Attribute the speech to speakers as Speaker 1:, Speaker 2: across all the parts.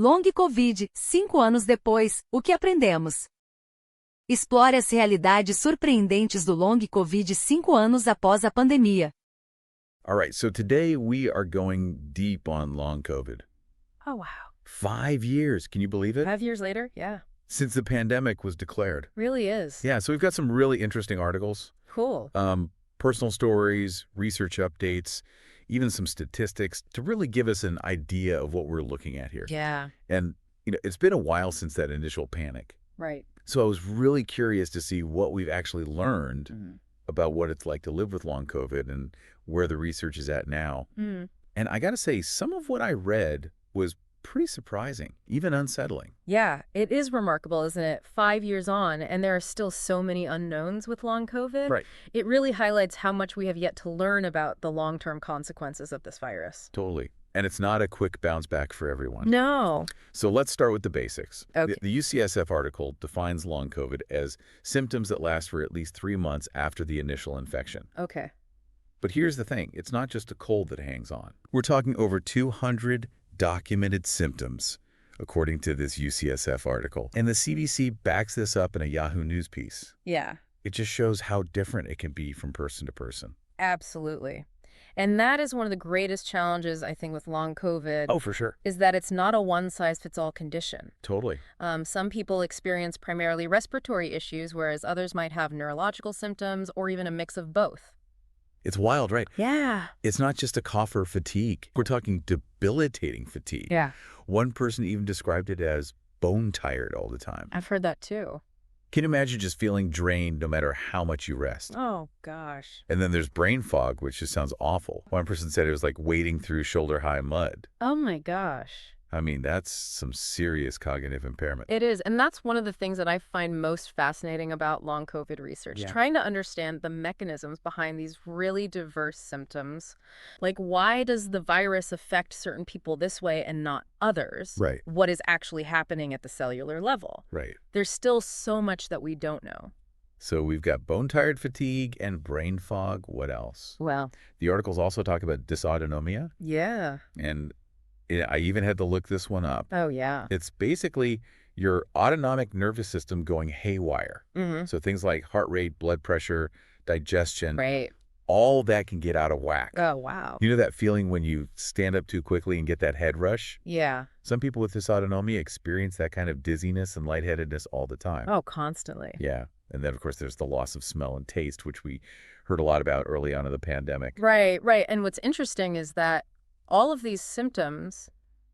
Speaker 1: Long Covid, 5 anos depois, o que aprendemos? Explore as realidades surpreendentes do Long Covid 5 anos após a pandemia.
Speaker 2: All right, so today we are going deep on long COVID.
Speaker 3: Oh, wow.
Speaker 2: 5 years, can you believe it?
Speaker 3: 5 years later? Yeah.
Speaker 2: Since the pandemic was declared.
Speaker 3: Really is.
Speaker 2: Yeah, so we've got some really interesting articles.
Speaker 3: Cool.
Speaker 2: Personal stories, research updates, even some statistics to really give us an idea of what we're looking at here.
Speaker 3: Yeah.
Speaker 2: And, it's been a while since that initial panic.
Speaker 3: Right.
Speaker 2: So I was really curious to see what we've actually learned about what it's like to live with long COVID and where the research is at now. And I got to say, some of what I read was pretty surprising, even unsettling.
Speaker 3: Yeah, it is remarkable, isn't it? 5 years on, and there are still so many unknowns with long COVID.
Speaker 2: Right.
Speaker 3: It really highlights how much we have yet to learn about the long-term consequences of this virus.
Speaker 2: Totally. And it's not a quick bounce back for everyone.
Speaker 3: No.
Speaker 2: So let's start with the basics.
Speaker 3: Okay.
Speaker 2: The UCSF article defines long COVID as symptoms that last for at least 3 months after the initial infection.
Speaker 3: Okay.
Speaker 2: But here's the thing. It's not just a cold that hangs on. We're talking over 200 documented symptoms, according to this UCSF article. And the CDC backs this up in a Yahoo News piece.
Speaker 3: Yeah.
Speaker 2: It just shows how different it can be from person to person.
Speaker 3: Absolutely. And that is one of the greatest challenges, I think, with long COVID.
Speaker 2: Oh, for sure.
Speaker 3: Is that it's not a one-size-fits-all condition.
Speaker 2: Totally.
Speaker 3: Some people experience primarily respiratory issues, whereas others might have neurological symptoms or even a mix of both.
Speaker 2: It's wild, right?
Speaker 3: Yeah.
Speaker 2: It's not just a cough or fatigue. We're talking debilitating fatigue.
Speaker 3: Yeah.
Speaker 2: One person even described it as bone tired all the time.
Speaker 3: I've heard that too.
Speaker 2: Can you imagine just feeling drained no matter how much you rest?
Speaker 3: Oh, gosh.
Speaker 2: And then there's brain fog, which just sounds awful. One person said it was like wading through shoulder-high mud.
Speaker 3: Oh, my gosh.
Speaker 2: I mean, that's some serious cognitive impairment.
Speaker 3: It is. And that's one of the things that I find most fascinating about long COVID research, trying to understand the mechanisms behind these really diverse symptoms. Like, why does the virus affect certain people this way and not others?
Speaker 2: Right.
Speaker 3: What is actually happening at the cellular level?
Speaker 2: Right.
Speaker 3: There's still so much that we don't know.
Speaker 2: So we've got bone-tired fatigue and brain fog. What else?
Speaker 3: Well.
Speaker 2: The articles also talk about dysautonomia.
Speaker 3: Yeah.
Speaker 2: And I even had to look this one up.
Speaker 3: Oh, yeah.
Speaker 2: It's basically your autonomic nervous system going haywire. So things like heart rate, blood pressure, digestion,
Speaker 3: Right.
Speaker 2: all that can get out of whack.
Speaker 3: Oh, wow.
Speaker 2: You know that feeling when you stand up too quickly and get that head rush?
Speaker 3: Yeah.
Speaker 2: Some people with dysautonomia experience that kind of dizziness and lightheadedness all the time.
Speaker 3: Oh, constantly.
Speaker 2: Yeah. And then, of course, there's the loss of smell and taste, which we heard a lot about early on in the pandemic.
Speaker 3: Right, right. And what's interesting is that all of these symptoms,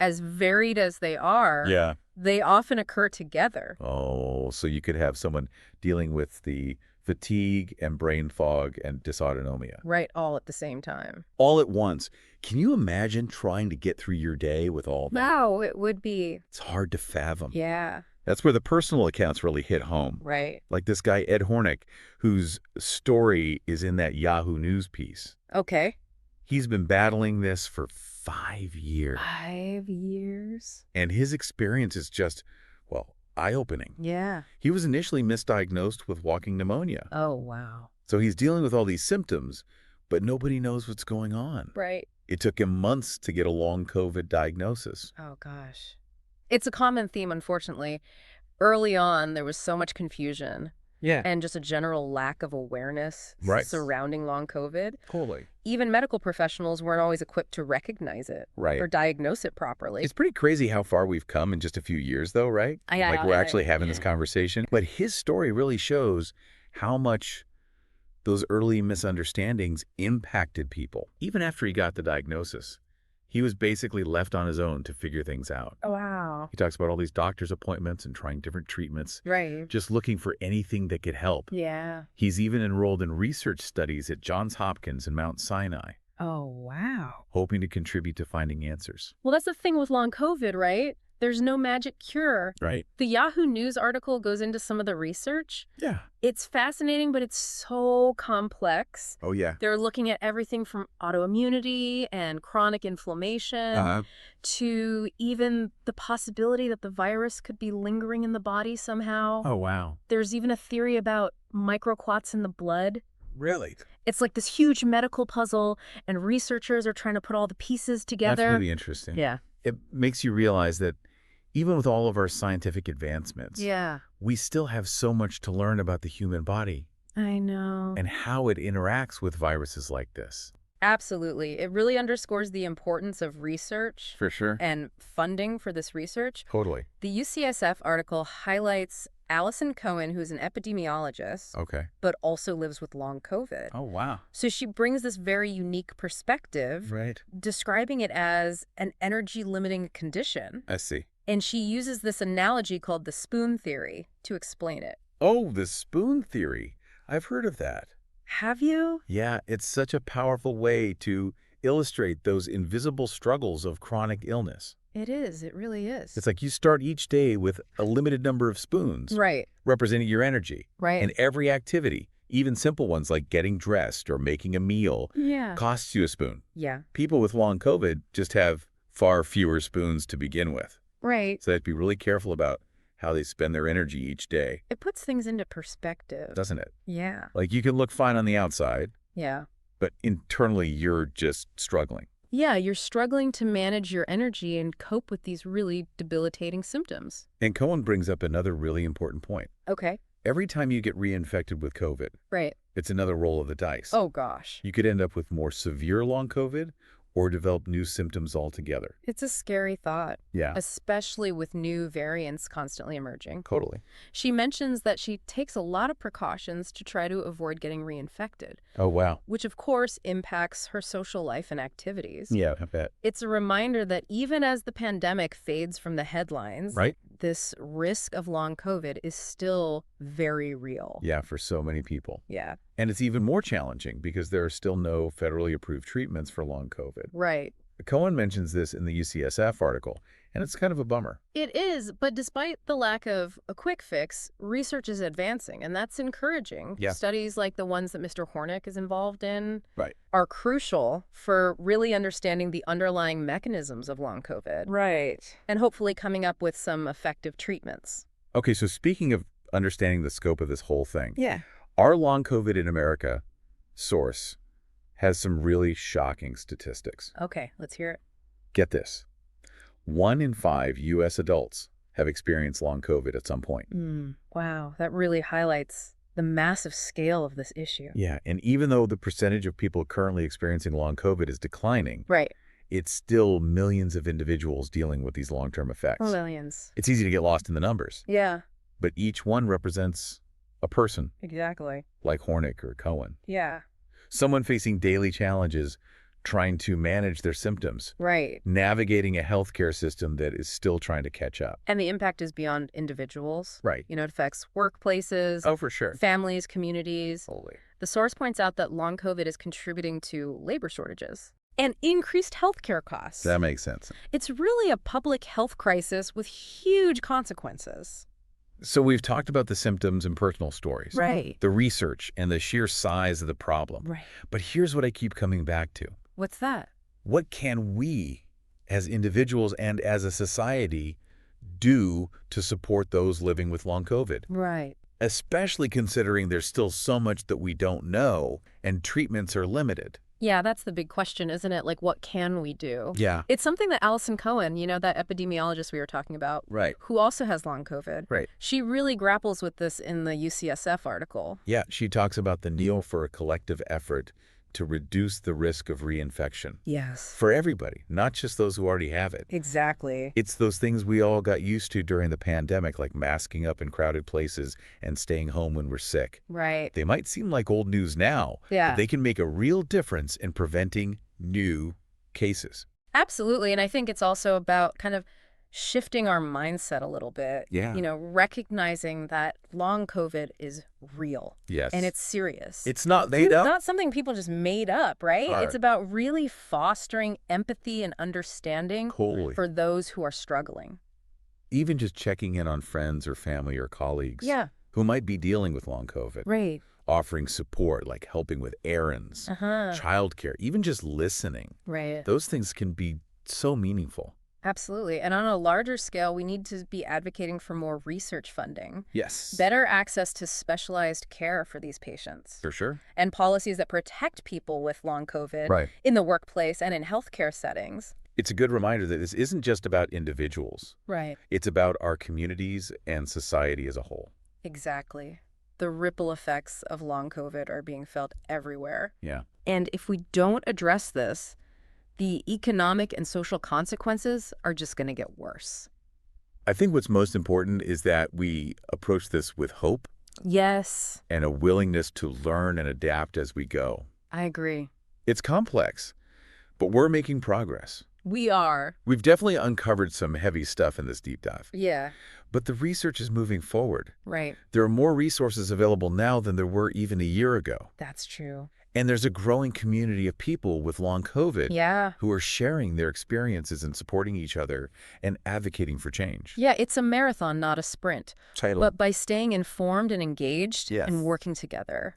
Speaker 3: as varied as they are, they often occur together.
Speaker 2: Oh, so you could have someone dealing with the fatigue and brain fog and dysautonomia.
Speaker 3: Right, all at the same time.
Speaker 2: All at once. Can you imagine trying to get through your day with all that?
Speaker 3: No, it would be.
Speaker 2: It's hard to fathom.
Speaker 3: Yeah.
Speaker 2: That's where the personal accounts really hit home.
Speaker 3: Right.
Speaker 2: Like this guy, Ed Hornick, whose story is in that Yahoo News piece.
Speaker 3: Okay.
Speaker 2: He's been battling this for 5 years.
Speaker 3: 5 years?
Speaker 2: And his experience is just, well, eye-opening.
Speaker 3: Yeah.
Speaker 2: He was initially misdiagnosed with walking pneumonia.
Speaker 3: Oh, wow.
Speaker 2: So he's dealing with all these symptoms, but nobody knows what's going on.
Speaker 3: Right.
Speaker 2: It took him months to get a long COVID diagnosis.
Speaker 3: Oh, gosh. It's a common theme, unfortunately. Early on, there was so much confusion.
Speaker 2: Yeah.
Speaker 3: And just a general lack of awareness surrounding long COVID.
Speaker 2: Totally.
Speaker 3: Even medical professionals weren't always equipped to recognize it or diagnose it properly.
Speaker 2: It's pretty crazy how far we've come in just a few years, though, right? Like we're actually having this conversation. But his story really shows how much those early misunderstandings impacted people. Even after he got the diagnosis, he was basically left on his own to figure things out.
Speaker 3: Oh, wow.
Speaker 2: He talks about all these doctor's appointments and trying different treatments.
Speaker 3: Right.
Speaker 2: Just looking for anything that could help.
Speaker 3: Yeah.
Speaker 2: He's even enrolled in research studies at Johns Hopkins and Mount Sinai.
Speaker 3: Oh, wow.
Speaker 2: Hoping to contribute to finding answers.
Speaker 3: Well, that's the thing with long COVID, right? There's no magic cure.
Speaker 2: Right.
Speaker 3: The Yahoo News article goes into some of the research.
Speaker 2: Yeah.
Speaker 3: It's fascinating, but it's so complex.
Speaker 2: Oh, yeah.
Speaker 3: They're looking at everything from autoimmunity and chronic inflammation to even the possibility that the virus could be lingering in the body somehow.
Speaker 2: Oh, wow.
Speaker 3: There's even a theory about microclots in the blood.
Speaker 2: Really?
Speaker 3: It's like this huge medical puzzle, and researchers are trying to put all the pieces together.
Speaker 2: That's really interesting.
Speaker 3: Yeah.
Speaker 2: It makes you realize that Even with all of our scientific advancements, we still have so much to learn about the human body.
Speaker 3: I know.
Speaker 2: And how it interacts with viruses like this.
Speaker 3: Absolutely. It really underscores the importance of research.
Speaker 2: For sure.
Speaker 3: And funding for this research.
Speaker 2: Totally.
Speaker 3: The UCSF article highlights Allison Cohen, who's an epidemiologist, but also lives with long COVID.
Speaker 2: Oh, wow.
Speaker 3: So she brings this very unique perspective, describing it as an energy-limiting condition.
Speaker 2: I see.
Speaker 3: And she uses this analogy called the spoon theory to explain it.
Speaker 2: Oh, the spoon theory. I've heard of that.
Speaker 3: Have you?
Speaker 2: Yeah, it's such a powerful way to illustrate those invisible struggles of chronic illness.
Speaker 3: It is. It really is.
Speaker 2: It's like you start each day with a limited number of spoons. Representing your energy. And every activity, even simple ones like getting dressed or making a meal, costs you a spoon. People with long COVID just have far fewer spoons to begin with. So they have to be really careful about how they spend their energy each day.
Speaker 3: It puts things into perspective.
Speaker 2: Doesn't it?
Speaker 3: Yeah.
Speaker 2: Like you can look fine on the outside. But internally you're just struggling.
Speaker 3: Yeah, you're struggling to manage your energy and cope with these really debilitating symptoms.
Speaker 2: And Cohen brings up another really important point.
Speaker 3: Okay.
Speaker 2: Every time you get reinfected with COVID, it's another roll of the dice.
Speaker 3: Oh, gosh.
Speaker 2: You could end up with more severe long COVID or develop new symptoms altogether.
Speaker 3: It's a scary thought.
Speaker 2: Yeah.
Speaker 3: Especially with new variants constantly emerging.
Speaker 2: Totally.
Speaker 3: She mentions that she takes a lot of precautions to try to avoid getting reinfected.
Speaker 2: Oh, wow.
Speaker 3: Which, of course, impacts her social life and activities.
Speaker 2: Yeah, I bet.
Speaker 3: It's a reminder that even as the pandemic fades from the headlines, this risk of long COVID is still very real.
Speaker 2: Yeah, for so many people.
Speaker 3: Yeah.
Speaker 2: And it's even more challenging because there are still no federally approved treatments for long COVID. Cohen mentions this in the UCSF article, and it's kind of a bummer.
Speaker 3: It is, but despite the lack of a quick fix, research is advancing, and that's encouraging. Studies like the ones that Mr. Hornick is involved in are crucial for really understanding the underlying mechanisms of long COVID. And hopefully coming up with some effective treatments.
Speaker 2: Okay, so speaking of understanding the scope of this whole thing, our long COVID in America source has some really shocking statistics.
Speaker 3: Okay, let's hear it.
Speaker 2: Get this. 1 in 5 U.S. adults have experienced long COVID at some point.
Speaker 3: Wow, that really highlights the massive scale of this issue.
Speaker 2: Yeah, and even though the percentage of people currently experiencing long COVID is declining, it's still millions of individuals dealing with these long-term effects.
Speaker 3: Millions.
Speaker 2: It's easy to get lost in the numbers.
Speaker 3: Yeah.
Speaker 2: But each one represents a person.
Speaker 3: Exactly.
Speaker 2: Like Hornick or Cohen.
Speaker 3: Yeah.
Speaker 2: Someone facing daily challenges, trying to manage their symptoms. Navigating a healthcare system that is still trying to catch up.
Speaker 3: And the impact is beyond individuals. You know, it affects workplaces.
Speaker 2: Oh, for sure.
Speaker 3: Families, communities.
Speaker 2: Totally.
Speaker 3: The source points out that long COVID is contributing to labor shortages and increased healthcare costs.
Speaker 2: That makes sense.
Speaker 3: It's really a public health crisis with huge consequences.
Speaker 2: So we've talked about the symptoms and personal stories.
Speaker 3: Right.
Speaker 2: The research and the sheer size of the problem.
Speaker 3: Right.
Speaker 2: But here's what I keep coming back to.
Speaker 3: What's that?
Speaker 2: What can we, as individuals and as a society, do to support those living with long COVID?
Speaker 3: Right.
Speaker 2: Especially considering there's still so much that we don't know and treatments are limited.
Speaker 3: Yeah, that's the big question, isn't it? Like, what can we do?
Speaker 2: Yeah.
Speaker 3: It's something that Allison Cohen, you know, that epidemiologist we were talking about,
Speaker 2: right,
Speaker 3: who also has long COVID.
Speaker 2: Right.
Speaker 3: She really grapples with this in the UCSF article.
Speaker 2: Yeah, she talks about the need for a collective effort to reduce the risk of reinfection.
Speaker 3: Yes.
Speaker 2: For everybody, not just those who already have it.
Speaker 3: Exactly.
Speaker 2: It's those things we all got used to during the pandemic, like masking up in crowded places and staying home when we're sick.
Speaker 3: Right.
Speaker 2: They might seem like old news now, but they can make a real difference in preventing new cases.
Speaker 3: Absolutely. And I think it's also about kind of shifting our mindset a little bit.
Speaker 2: Yeah.
Speaker 3: You know, recognizing that long COVID is real.
Speaker 2: Yes.
Speaker 3: And it's serious.
Speaker 2: It's not made up.
Speaker 3: It's not something people just made up, right? It's about really fostering empathy and understanding for those who are struggling.
Speaker 2: Even just checking in on friends or family or colleagues who might be dealing with long COVID.
Speaker 3: Right.
Speaker 2: Offering support, like helping with errands, childcare, even just listening.
Speaker 3: Right.
Speaker 2: Those things can be so meaningful.
Speaker 3: Absolutely. And on a larger scale, we need to be advocating for more research funding.
Speaker 2: Yes.
Speaker 3: Better access to specialized care for these patients.
Speaker 2: For sure.
Speaker 3: And policies that protect people with long COVID in the workplace and in healthcare settings.
Speaker 2: It's a good reminder that this isn't just about individuals.
Speaker 3: Right.
Speaker 2: It's about our communities and society as a whole.
Speaker 3: Exactly. The ripple effects of long COVID are being felt everywhere.
Speaker 2: Yeah.
Speaker 3: And if we don't address this, the economic and social consequences are just going to get worse.
Speaker 2: I think what's most important is that we approach this with hope.
Speaker 3: Yes.
Speaker 2: And a willingness to learn and adapt as we go.
Speaker 3: I agree.
Speaker 2: It's complex, but we're making progress.
Speaker 3: We are.
Speaker 2: We've definitely uncovered some heavy stuff in this deep dive.
Speaker 3: Yeah.
Speaker 2: But the research is moving forward.
Speaker 3: Right.
Speaker 2: There are more resources available now than there were even a year ago.
Speaker 3: That's true.
Speaker 2: And there's a growing community of people with long COVID who are sharing their experiences and supporting each other and advocating for change.
Speaker 3: Yeah, it's a marathon, not a sprint.
Speaker 2: Totally.
Speaker 3: But by staying informed and engaged and working together,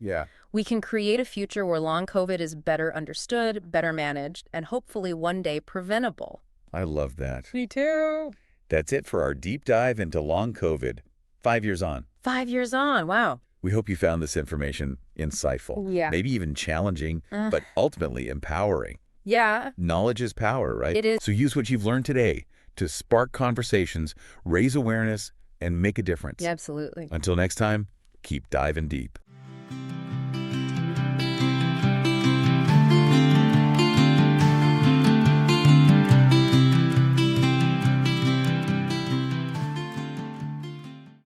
Speaker 3: we can create a future where long COVID is better understood, better managed, and hopefully one day preventable.
Speaker 2: I love that.
Speaker 3: Me too.
Speaker 2: That's it for our deep dive into long COVID. 5 years on.
Speaker 3: 5 years on. Wow.
Speaker 2: We hope you found this information insightful, maybe even challenging, but ultimately empowering.
Speaker 3: Yeah.
Speaker 2: Knowledge is power, right?
Speaker 3: It is.
Speaker 2: So use what you've learned today to spark conversations, raise awareness, and make a difference.
Speaker 3: Yeah, absolutely.
Speaker 2: Until next time, keep diving deep.